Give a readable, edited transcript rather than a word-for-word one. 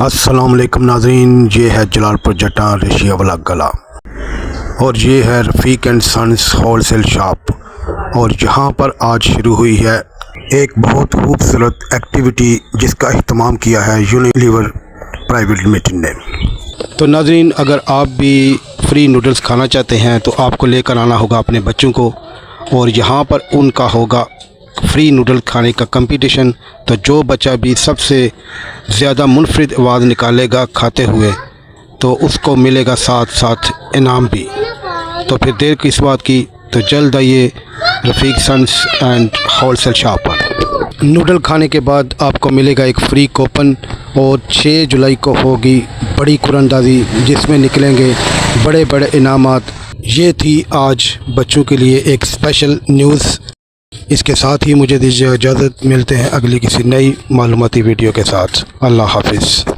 अस्सलाम वालेकुम नाज़रीन, ये है जलालपुर जटा रेशिया वाला गला और ये है रफ़ीक एंड सन्स होलसेल शॉप। और यहाँ पर आज शुरू हुई है एक बहुत खूबसूरत एक्टिविटी जिसका अहतमाम किया है यूनिलीवर प्राइवेट लिमिटेड ने। तो नाज़रीन, अगर आप भी फ्री नूडल्स खाना चाहते हैं तो आपको लेकर आना होगा अपने बच्चों को, और यहाँ पर उनका होगा फ्री नूडल खाने का कंपटीशन। तो जो बच्चा भी सबसे ज़्यादा मुनफरिद आवाज़ निकालेगा खाते हुए तो उसको मिलेगा साथ साथ इनाम भी। तो फिर देर किस बात की, तो जल्द आइए रफ़ीक सन्स एंड होलसेल शॉप पर। नूडल खाने के बाद आपको मिलेगा एक फ्री कूपन और 6 जुलाई को होगी बड़ी कुरानदाजी जिसमें निकलेंगे बड़े बड़े इनामात। ये थी आज बच्चों के लिए एक स्पेशल न्यूज़। इसके साथ ही मुझे दीजिए इजाज़त, मिलते हैं अगली किसी नई मालूमाती वीडियो के साथ। अल्लाह हाफिज़।